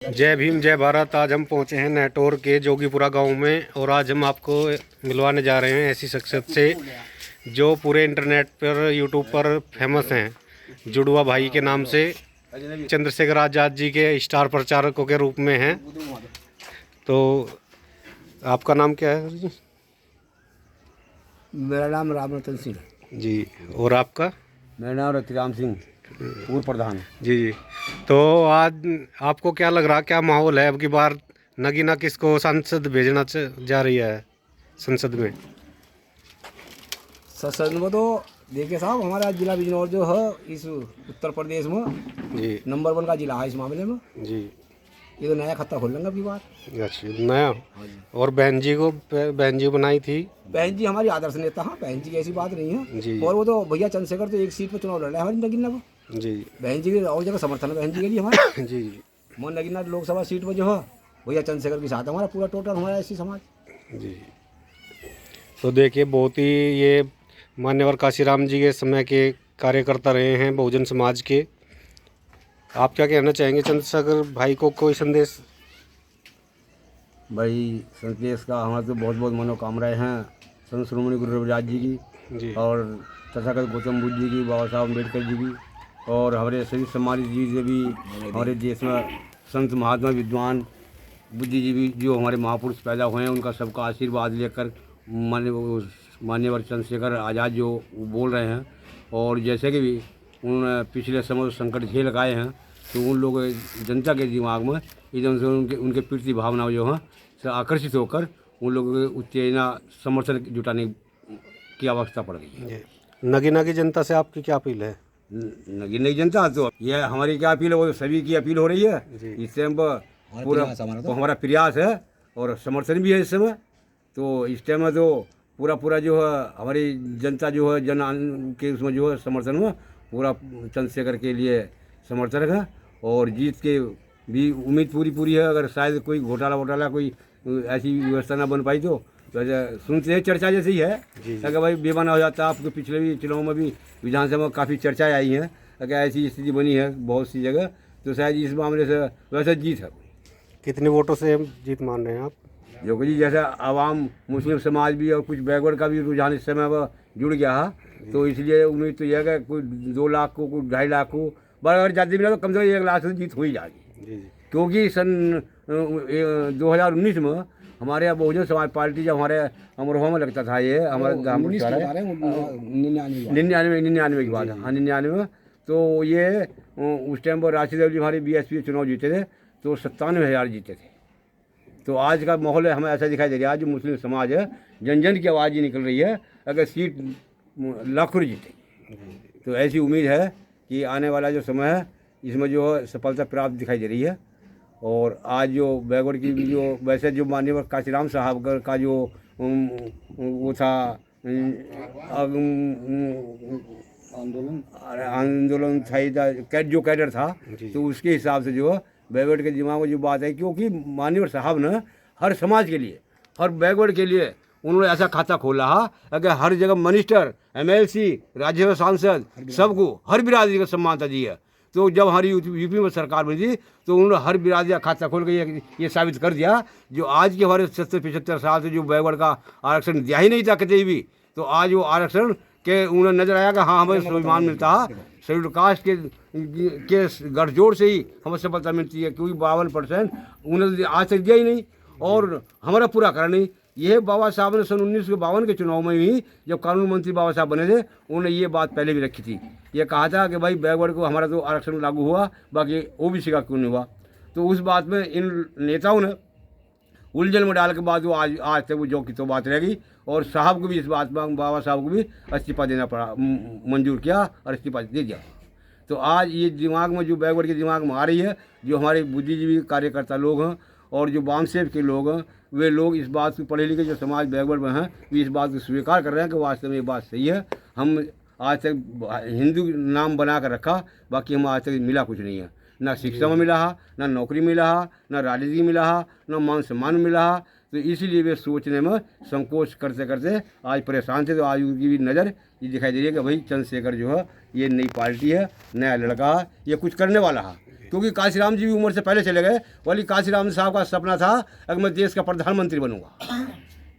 जय भीम जय भारत। आज हम पहुंचे हैं नहटौर के जोगीपुरा गांव में और आज हम आपको मिलवाने जा रहे हैं ऐसी शख्सियत से जो पूरे इंटरनेट पर यूट्यूब पर फेमस हैं। जुड़वा भाई के नाम से चंद्रशेखर आज़ाद जी के स्टार प्रचारकों के रूप में हैं। तो आपका नाम क्या है जी? मेरा नाम रामरतन सिंह जी। और आपका? मेरा नाम रतिराम सिंह, पूर्व प्रधान। जी जी। तो आज आपको क्या लग रहा, क्या माहौल है अब की बार नगीना किसको संसद भेजना जा रही है संसद में? संसद में तो देखिए साहब, हमारा जिला बिजनौर जो है इस उत्तर प्रदेश में जी नंबर 1 का जिला है इस मामले में। जी। ये तो नया खाता खोल लेंगे अब की बार। अच्छा, नया। और बहन जी को बहन जी बनाई थी। बहन जी हमारी आदर्श नेता है, बहन जी की ऐसी बात नहीं है। जी और वो तो भैया चंद्रशेखर तो एक सीट पर चुनाव लड़ रहे हैं हमारी नगीना को। जी बहन जी की और जगह समर्थन है बहन जी के लिए हमारा। जी मोहन नगीना लोकसभा सीट पर जो है भैया चंद्रशेखर के साथ हमारा पूरा टोटल हमारा ऐसी समाज। जी। तो देखिए, बहुत ही ये मान्यवर काशीराम जी के समय के कार्यकर्ता रहे हैं बहुजन समाज के। आप क्या कहना चाहेंगे चंद्रशेखर भाई को? कोई संदेश? भाई संदेश का हमारे तो बहुत बहुत मनोकामनाएं हैं संत श्रोमणी गुरु रविदास जी की जी और तथागत गौतम बुद्ध जी की, बाबा साहब अम्बेडकर जी की, और हमारे सभी समाज जी से भी हमारे देश में संत महात्मा विद्वान बुद्धि भी जो हमारे महापुरुष पैदा हुए हैं उनका सबका आशीर्वाद लेकर मान्यवर चंद्रशेखर आज़ाद जो बोल रहे हैं। और जैसे कि भी उन्होंने पिछले समय संकट झेल लगाए हैं तो उन लोग जनता के दिमाग में एकदम से उनके प्रति भावना जो है से आकर्षित होकर उन लोगों के उत्तेजना समर्थन जुटाने की आवश्यकता पड़ गई है। नगीना की जनता से आपकी क्या अपील है? नगीना की जनता तो यह हमारी क्या अपील है, वो सभी की अपील हो रही है। इस टाइम पर पूरा हमारा प्रयास है और समर्थन भी है इस समय। तो इस टाइम में तो पूरा जो है हमारी जनता जो है जन के उसमें जो है समर्थन में पूरा चंद्रशेखर के लिए समर्थन है। और जीत के भी उम्मीद पूरी है। अगर शायद कोई घोटाला कोई ऐसी व्यवस्था ना बन पाई तो सुनते हैं चर्चा जैसी है। अगर भाई बेबना हो जाता, आपके पिछले भी चुनाव में भी विधानसभा में काफ़ी चर्चाएँ आई हैं, अगर ऐसी स्थिति बनी है बहुत सी जगह तो शायद इस मामले से वैसे जीत है। कितने वोटों से जीत मान रहे हैं आप? जो कि जैसा आवाम मुस्लिम समाज भी और कुछ बैकवर्ड का भी रुझान इस समय वह जुड़ गया है, तो इसलिए उम्मीद तो यह है कि कोई 2 लाख को, कोई 2.5 लाख को, बस अगर ज़्यादा मिला तो कम से कम 1 लाख से जीत हो ही जाएगी। क्योंकि सन 2019 में हमारे यहाँ बहुजन समाज पार्टी जब हमारे अमरोहा में लगता था, ये हमारे 99 की बात है, हाँ 99 में, तो ये उस टाइम पर राशिद अली हमारे BSP चुनाव जीते थे तो 97,000 जीते थे। तो आज का माहौल है हमें ऐसा दिखाई दे रहा है, आज जो मुस्लिम समाज है जन जन की आवाज़ ही निकल रही है, अगर सीट लाखों जीते तो ऐसी उम्मीद है कि आने वाला जो समय है इसमें जो है सफलता प्राप्त दिखाई दे रही है। और आज जो बैकवर्ड की जो वैसे जो माननीय काशीराम साहब का जो वो था आंदोलन था, जो कैडर था, तो उसके हिसाब से जो है बैकवर्ड के दिमाग में जो बात है, क्योंकि माननीय साहब ने हर समाज के लिए, हर बैकवर्ड के लिए उन्होंने ऐसा खाता खोला है, अगर हर जगह मिनिस्टर, MLC, राज्यसभा सांसद सबको हर बिरादरी का सम्मानता दी है। तो जब हमारी यूपी में सरकार बनी थी तो उन्होंने हर बिरादरी का खाता खोल के ये साबित कर दिया, जो आज के हमारे 70-75 साल से जो बैकवर्ड का आरक्षण दिया ही नहीं था कहीं भी, तो आज वो आरक्षण के उन्हें नजर आया कि हाँ हमें स्वाभिमान मिलता है, शेड्यूल कास्ट के गठजोड़ से ही हमें सफलता मिलती है, क्योंकि 52% उन्हें आज तक दिया ही नहीं और हमारा पूरा करा नहीं। यह बाबा साहब ने सन 1952 के चुनाव में भी जब कानून मंत्री बाबा साहब बने थे उन्होंने ये बात पहले भी रखी थी, ये कहा था कि भाई बैकवर्ड को हमारा तो आरक्षण लागू हुआ, बाकी OBC का क्यों नहीं हुआ। तो उस बात में इन नेताओं ने उलझन में डाल के बाद वो आज तक वो जो की तो बात रह गई। और साहब को भी इस बात में, बाबा साहब को भी इस्तीफा देना पड़ा, मंजूर किया और इस्तीफा दे दिया। तो आज ये दिमाग में जो बैकवर्ड के दिमाग में आ रही है, जो हमारे बुद्धिजीवी कार्यकर्ता लोग हैं और जो वामसेव के लोग हैं, वे लोग इस बात को पढ़े लिखे जो समाज बैकवर्ड में हैं, वे इस बात को स्वीकार कर रहे हैं कि वास्तव में ये बात सही है। हम आज तक हिंदू नाम बना कर रखा, बाकी हम आज तक मिला कुछ नहीं है, ना शिक्षा में मिला है, ना नौकरी मिला है, ना राजनीति मिला है, ना मान सम्मान मिला है, तो इसीलिए वे सोचने में संकोच करते करते आज परेशान थे। तो आज उनकी भी नज़र ये दिखाई दे रही है कि भाई चंद्रशेखर जो है ये नई पार्टी है, नया लड़का है, ये कुछ करने वाला है। क्योंकि काशीराम जी भी उम्र से पहले चले गए। वही काशीराम साहब का सपना था अगर मैं देश का प्रधानमंत्री बनूंगा।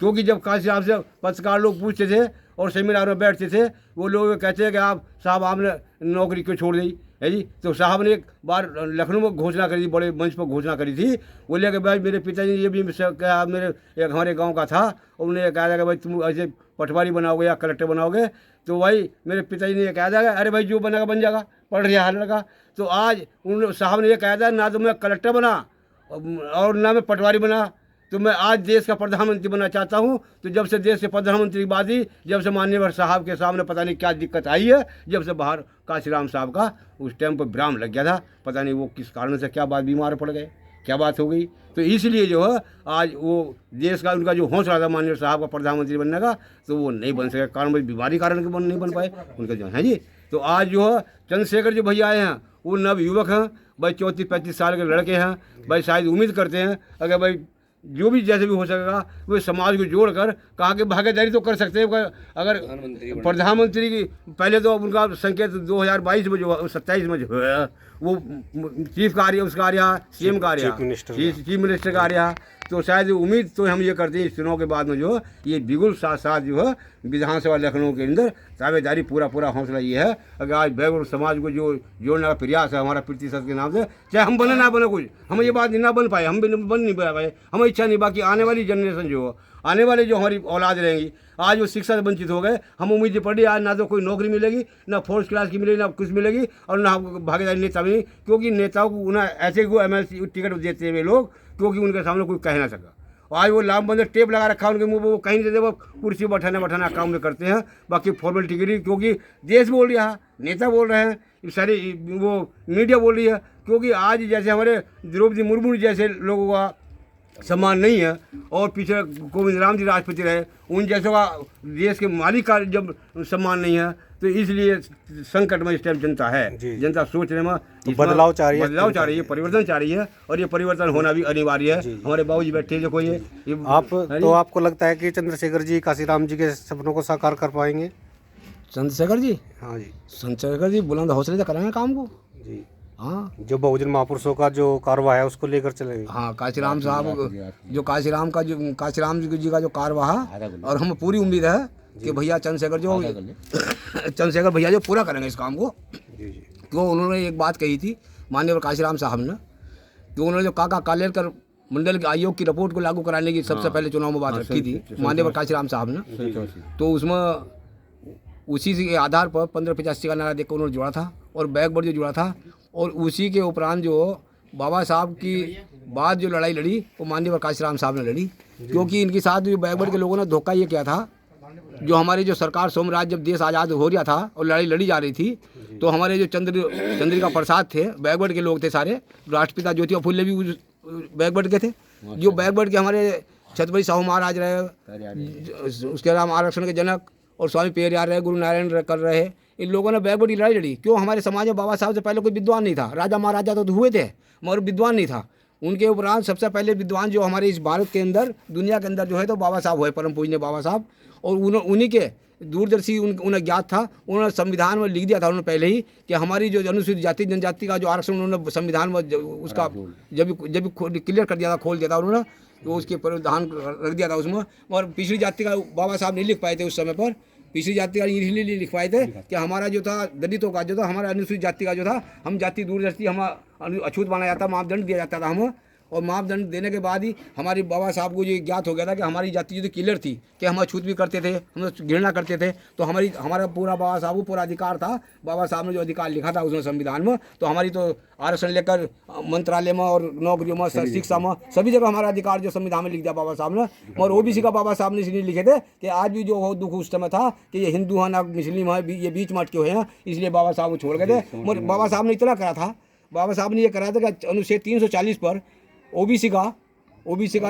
क्योंकि जब काशीराम से पत्रकार लोग पूछते थे और सेमिनार में बैठते थे, वो लोग कहते हैं कि आप साहब आपने नौकरी क्यों छोड़ दी है जी। तो साहब ने एक बार लखनऊ में घोषणा करी थी, बड़े मंच पर घोषणा करी थी। बोले कि भाई मेरे पिताजी ये भी क्या मेरे एक हमारे गांव का था, उन्होंने कहा था कि भाई तुम ऐसे पटवारी बनाओगे या कलेक्टर बनाओगे। तो भाई मेरे पिताजी ने ये कहा था अरे भाई जो बनेगा बन जाएगा, पढ़ रहा है लड़का। तो आज उन साहब ने ये कहा था ना तो मैं कलेक्टर बना और ना मैं पटवारी बना, तो मैं आज देश का प्रधानमंत्री बनना चाहता हूं। तो जब से देश के प्रधानमंत्री की बात ही, जब से माननीय साहब के सामने पता नहीं क्या दिक्कत आई है, जब से बाहर काशीराम साहब का उस टाइम पर विराम लग गया था, पता नहीं वो किस कारण से क्या बात बीमार पड़ गए, क्या बात हो गई। तो इसलिए जो है आज वो देश का उनका जो हौसला था माननीय साहब का प्रधानमंत्री बनने का, तो वो नहीं बन सके, कारण भाई बीमारी कारण के नहीं बन पाए उनका जो है जी। तो आज जो है चंद्रशेखर जो भैया आए हैं वो नव युवक हैं भाई, 34-35 साल के लड़के हैं भाई। शायद उम्मीद करते हैं अगर भाई जो भी जैसे भी हो सकेगा वो समाज को जोड़कर कहाँ की भागीदारी तो कर सकते हैं। अगर प्रधानमंत्री की पहले तो उनका संकेत 2022 में जो 27 में जो है वो चीफ कार्य उसका आ रहा, सीएम का आ रहा, चीफ मिनिस्टर का आ रहा। तो शायद उम्मीद तो हम ये करते हैं इस चुनाव के बाद में जो ये बिल्कुल साथ साथ जो है विधानसभा लखनऊ के अंदर दावेदारी पूरा हौसला ये है। अगर आज बैगुड़ समाज को जो जोड़ने का प्रयास है हमारा प्रतिशत के नाम से, चाहे हम बने ना बने कुछ, हम ये बात ना बन पाए, हम भी बन नहीं पाए, हमें इच्छा नहीं। बाकी आने वाली जनरेशन जो है, आने वाले जो हमारी औलाद रहेंगी, आज वो शिक्षा से वंचित हो गए। हम उम्मीद पड़ी आज ना तो कोई नौकरी मिलेगी, ना फोर्थ क्लास की मिलेगी, ना कुछ मिलेगी, और ना भागीदारी नेता मिलेगी। क्योंकि नेताओं को उन्हें ऐसे को MLC टिकट देते हैं वे लोग, क्योंकि उनके सामने कोई कह ना सका। आज वो लाम बंदर टेप लगा रखा उनके मुंह पर, वो कहीं नहीं देते, वो कुर्सी बैठाना काम में करते हैं। बाकी फॉर्मेलिटी के लिए, क्योंकि देश बोल रहा है, नेता बोल रहे हैं, सारी वो मीडिया बोल रही है। क्योंकि आज जैसे हमारे द्रौपदी मुर्मू जैसे लोगों का सम्मान नहीं है, और पीछे कोविंद राम जी राष्ट्रपति रहे, उन जैसों का देश के मालिक का जब सम्मान नहीं है, तो इसलिए संकट में इस टाइम जनता है। जनता सोचने में तो बदलाव चाह रही है, परिवर्तन चाह रही है, और ये परिवर्तन होना भी अनिवार्य है। हमारे बाबूजी बैठे देखो ये आप तो आपको लगता है कि चंद्रशेखर जी काशीराम जी के सपनों को साकार कर पाएंगे? चंद्रशेखर जी, हाँ जी, चंद्रशेखर जी बुलंद हौसले से करेंगे काम को जी। हाँ, जो बहुजन महापुरुषों का जो कारवा है उसको लेकर चलेंगे। हाँ, काशीराम साहब जो काशीराम जी का जो कारवा है, और हम पूरी उम्मीद है कि भैया चंद्रशेखर भैया जो पूरा करेंगे इस काम को। तो उन्होंने एक बात कही थी माननीय काशीराम साहब ने, कि उन्होंने जो काका कालेलकर मंडल के आयोग की रिपोर्ट को लागू कराने की सबसे पहले चुनाव में बात रखी थी माननीय काशीराम साहब ने। तो उसमें उसी के आधार पर 1585 का नारा देकर उन्होंने जोड़ा था, और बैकवर्ड जो जुड़ा था, और उसी के उपरांत जो बाबा साहब की बाद जो लड़ाई लड़ी वो माननीय काशीराम साहब ने लड़ी। क्योंकि इनके साथ जो बैकवर्ड के लोगों ने धोखा ये किया था, जो हमारी जो सरकार सोमराज जब देश आज़ाद हो रहा था और लड़ाई लड़ी जा रही थी, तो हमारे जो चंद्रिका प्रसाद थे, बैकवर्ड के लोग थे सारे, राष्ट्रपिता ज्योतिबा फुले भी बैकवर्ड के थे। जो बैकवर्ड के हमारे छत्रपति साहू महाराज रहे, उसके नाम आरक्षण के जनक, और स्वामी पेरियार रहे, गुरु नारायण कर रहे, इन लोगों ने बैकवर्ड की लड़ाई लड़ी। क्यों? हमारे समाज में बाबा साहब से पहले कोई विद्वान नहीं था। राजा महाराजा तो हुए थे मगर विद्वान नहीं था। उनके उपरांत सबसे पहले विद्वान जो हमारे इस भारत के अंदर, दुनिया के अंदर जो है, तो बाबा साहब हुए, परम पूजनीय बाबा साहब। और उन्हीं के दूरदर्शी उन्हें ज्ञात था, उन्होंने संविधान में लिख दिया था उन्होंने पहले ही कि हमारी जो अनुसूचित जाति जनजाति का जो आरक्षण उन्होंने संविधान में उसका जब क्लियर कर दिया था, खोल दिया था उन्होंने, तो उसके प्रावधान रख दिया था उसमें। और पिछड़ी जाति का बाबा साहब नहीं लिख पाए थे उस समय पर। पिछड़ी जाति का इसलिए लिख पाए थे कि हमारा जो था दलितों का जो था, हमारा अनुसूचित जाति का जो था, हम जाति दूरदर्शी हम अछूत माना जाता, मापदंड दिया जाता था हमें। और मापदंड देने के बाद ही हमारी बाबा साहब को ये ज्ञात हो गया था कि हमारी जाति जो क्लियर थी, कि हम अछूत भी करते थे, हम घृणा करते थे। तो हमारा पूरा बाबा साहब को पूरा अधिकार था। बाबा साहब ने जो अधिकार लिखा था उसमें संविधान में, तो हमारी तो आरक्षण लेकर मंत्रालय में और नौकरियों में, शिक्षा में, सभी जगह हमारा अधिकार जो संविधान में लिख दिया बाबा साहब ने। और OBC का बाबा साहब ने इसलिए लिखे थे कि आज भी जो दुख उस समय था कि ये हिंदू है ना मुस्लिम है, ये बीच में अटके हुए हैं, इसलिए बाबा साहब को छोड़ गए थे। मगर बाबा साहब ने इतना करा था, बाबा साहब ने ये करा था कि अनुच्छेद 340 पर OBC का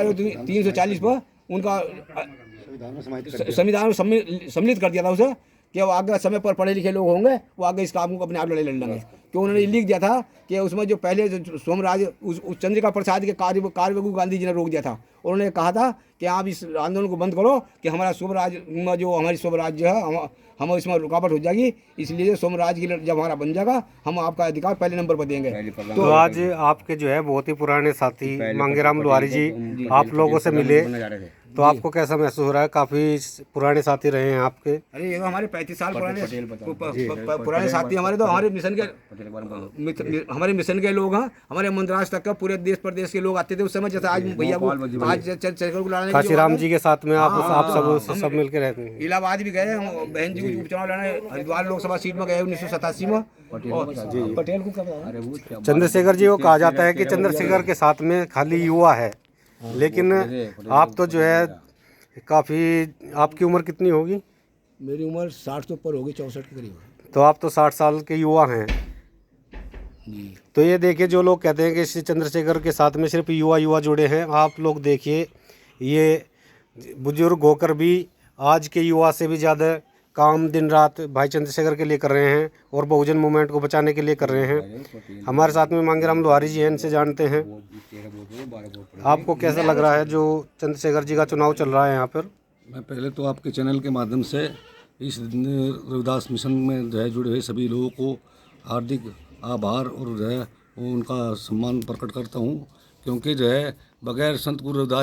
जो 340 पर उनका संविधान में सम्मिलित कर दिया था उसे, कि वो आगे समय पर पढ़े लिखे लोग होंगे, वो आगे इस काम को अपने आप लड़े लड़ लेंगे। क्यों? उन्होंने लिख दिया था कि उसमें जो पहले जो सोमराज उस चंद्रिका प्रसाद के कार्य को गांधी जी ने रोक दिया था। उन्होंने कहा था कि आप इस आंदोलन को बंद करो कि हमारा सोमराज में जो हमारी स्वराज्य है हम इसमें रुकावट हो जाएगी, इसलिए सोमराज की जब हमारा बन जाएगा हम आपका अधिकार पहले नंबर पर देंगे। तो आज आपके जो है बहुत ही पुराने साथी मांगेराम लोहारी जी आप लोगों से मिले, तो आपको कैसा महसूस हो रहा है? काफी पुराने साथी रहे हैं आपके। अरे ये तो हमारे 35 साल पुराने साथी हमारे, तो हमारे मिशन के लोग हैं, हमारे मंदराज तक का पूरे देश प्रदेश के लोग आते थे उस समय। जैसे आज भैया को आज चंद्रशेखर को लड़ाने काशीराम जी के साथ में आप सब मिलकर रहते हैं। इलाहाबाद भी गए, बहन जी को उपचुनाव लड़ने हरिद्वार लोकसभा सीट में गए 1987 में। पटेल को क्या चंद्रशेखर जी को कहा जाता है कि चंद्रशेखर के साथ में खाली युवा है, लेकिन आप तो जो है काफ़ी, आपकी उम्र कितनी होगी? मेरी उम्र 60 से ऊपर होगी, 64 के करीब। तो आप तो 60 साल के युवा हैं। तो ये देखिए, जो लोग कहते हैं कि श्री चंद्रशेखर के साथ में सिर्फ युवा जुड़े हैं, आप लोग देखिए ये बुजुर्ग होकर भी आज के युवा से भी ज़्यादा काम दिन रात भाई चंद्रशेखर के लिए कर रहे हैं और बहुजन मूवमेंट को बचाने के लिए कर रहे हैं। हमारे साथ में मांगेराम लोहारी जी हैं, इनसे जानते हैं आपको कैसा लग रहा है जो चंद्रशेखर जी का चुनाव चल रहा है यहाँ पर। मैं पहले तो आपके चैनल के माध्यम से इस रविदास मिशन में जो है जुड़े हुए सभी लोगों को हार्दिक आभार और जो है उनका सम्मान प्रकट करता हूँ, क्योंकि जो है बगैर संत गुरु रविदास